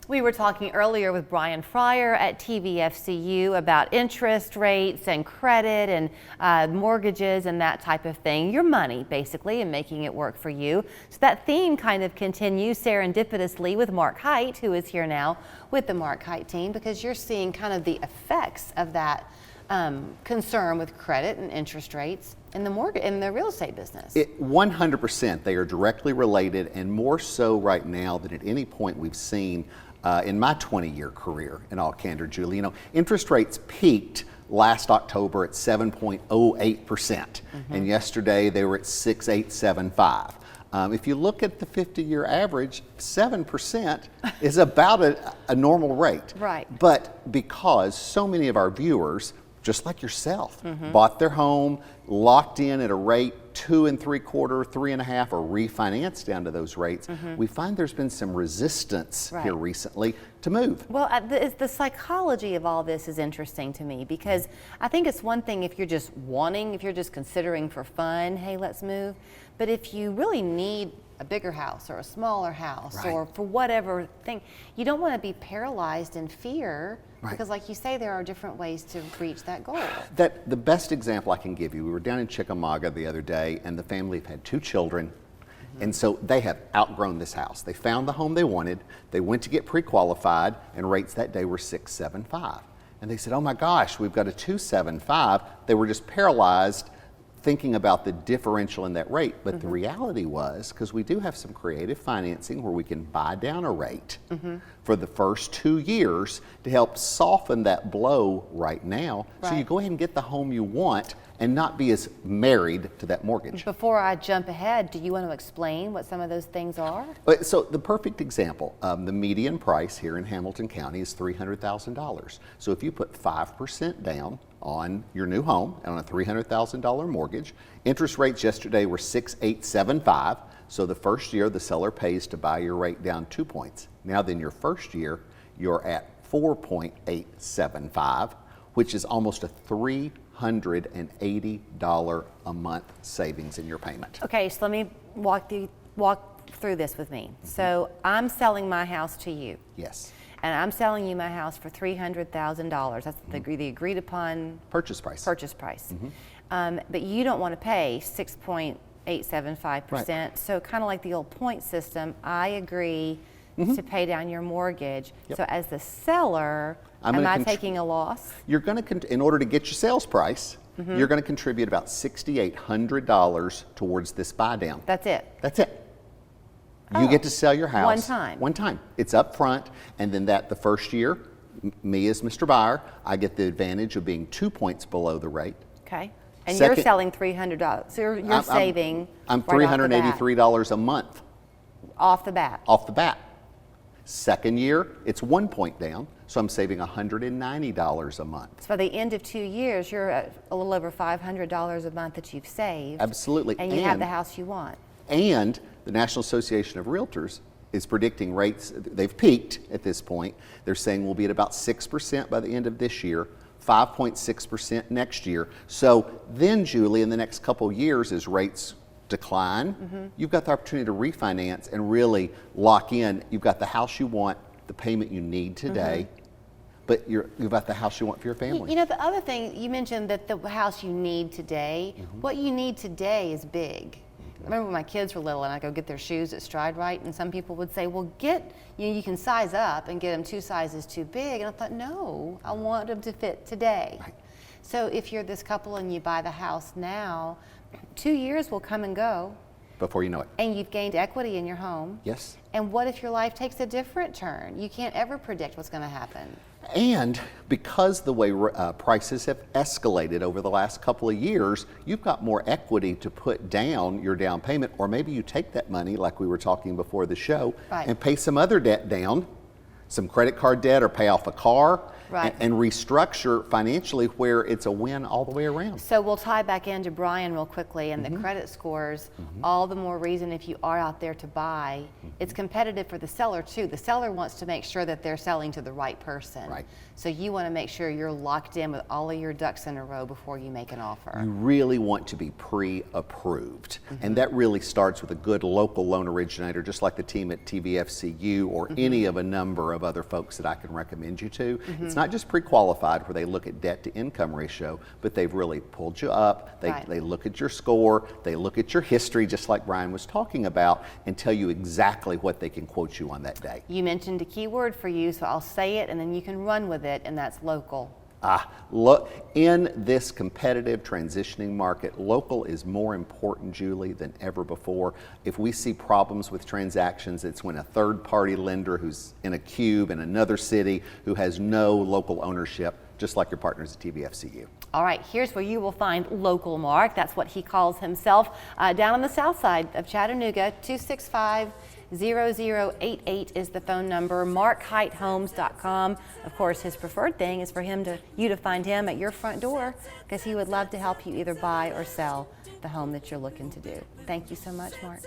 We were talking earlier with Brian Fryer at TVFCU about interest rates and credit and mortgages and that type of thing. Your money, basically, and making it work for you. So that theme kind of continues serendipitously with Mark Hite, who is here now with the Mark Hite team, because you're seeing kind of the effects of that concern with credit and interest rates in the real estate business. 100%, they are directly related, and more so right now than at any point we've seen in my 20-year career, in all candor, Julie. You know, interest rates peaked last October at 7.08%, and yesterday they were at 6.875. If you look at the 50-year average, 7% is about a normal rate. Right. But because so many of our viewers, just like yourself, bought their home, locked in at a rate 2.75%, 3.5%, or refinanced down to those rates, we find there's been some resistance here recently to move. Well, the psychology of all this is interesting to me, because I think it's one thing if you're just if you're just considering for fun, hey, let's move. But if you really need a bigger house or a smaller house or for whatever thing, you don't want to be paralyzed in fear. Because like you say, there are different ways to reach that goal. The best example I can give you, we were down in Chickamauga the other day, and the family have had 2 children, and so they have outgrown this house. They found the home they wanted, they went to get pre-qualified, and rates that day were 6.75. And they said, oh my gosh, we've got a 2.75. They were just paralyzed thinking about the differential in that rate, but the reality was, because we do have some creative financing where we can buy down a rate for the first 2 years to help soften that blow right now, so you go ahead and get the home you want and not be as married to that mortgage. Before I jump ahead, do you want to explain what some of those things are? So the perfect example, the median price here in Hamilton County is $300,000. So if you put 5% down on your new home and on a $300,000 mortgage, interest rates yesterday were 6.875. So the first year the seller pays to buy your rate down 2 points. Now then your first year, you're at 4.875, which is almost a $380 a month savings in your payment. Okay, so let me walk through this with me. So I'm selling my house to you. Yes. And I'm selling you my house for $300,000. That's the agreed upon purchase price. But you don't want to pay 6.875%. So kind of like the old point system, I agree to pay down your mortgage. So as the seller, am I taking a loss? You're going to, in order to get your sales price, you're going to contribute about $6,800 towards this buy down. That's it. That's it. You get to sell your house one time. One time. It's up front, and then the first year, me as Mr. Buyer, I get the advantage of being 2 points below the rate. Okay. And you're selling $300. So you're saving. I'm $383 a month. Off the bat. Off the bat. Second year, it's 1 point down, so I'm saving $190 a month. So by the end of 2 years, you're at a little over $500 a month that you've saved. Absolutely. And you have the house you want. And the National Association of Realtors is predicting rates, they've peaked at this point. They're saying we'll be at about 6% by the end of this year, 5.6% next year. So then, Julie, in the next couple of years, as rates decline, you've got the opportunity to refinance and really lock in. You've got the house you want, the payment you need today, but you've got the house you want for your family. You know, the other thing, you mentioned that the house you need today, what you need today is big. I remember when my kids were little and I'd go get their shoes at Stride Rite, and some people would say, well, you can size up and get them 2 sizes too big. And I thought, no, I want them to fit today. Right. So if you're this couple and you buy the house now, 2 years will come and go. Before you know it. And you've gained equity in your home. Yes. And what if your life takes a different turn? You can't ever predict what's going to happen. And because the way prices have escalated over the last couple of years, you've got more equity to put down your down payment, or maybe you take that money, like we were talking before the show, and pay some other debt down, some credit card debt, or pay off a car, Right. and restructure financially where it's a win all the way around. So we'll tie back into Brian real quickly and the credit scores. All the more reason if you are out there to buy, it's competitive for the seller too. The seller wants to make sure that they're selling to the right person. Right. So you want to make sure you're locked in with all of your ducks in a row before you make an offer. You really want to be pre-approved. And that really starts with a good local loan originator, just like the team at TVFCU or any of a number of other folks that I can recommend you to. It's not just pre-qualified where they look at debt to income ratio, but they've really pulled you up. They look at your score, they look at your history, just like Brian was talking about, and tell you exactly what they can quote you on that day. You mentioned a key word for you, so I'll say it and then you can run with it, and that's local. Look, in this competitive transitioning market, local is more important, Julie, than ever before. If we see problems with transactions, it's when a third-party lender who's in a cube in another city who has no local ownership, just like your partners at TVFCU. All right, here's where you will find local Mark. That's what he calls himself. Down on the south side of Chattanooga, 265-0088 is the phone number. MarkHiteHomes.com. Of course, his preferred thing is for you to find him at your front door, because he would love to help you either buy or sell the home that you're looking to do. Thank you so much, Mark.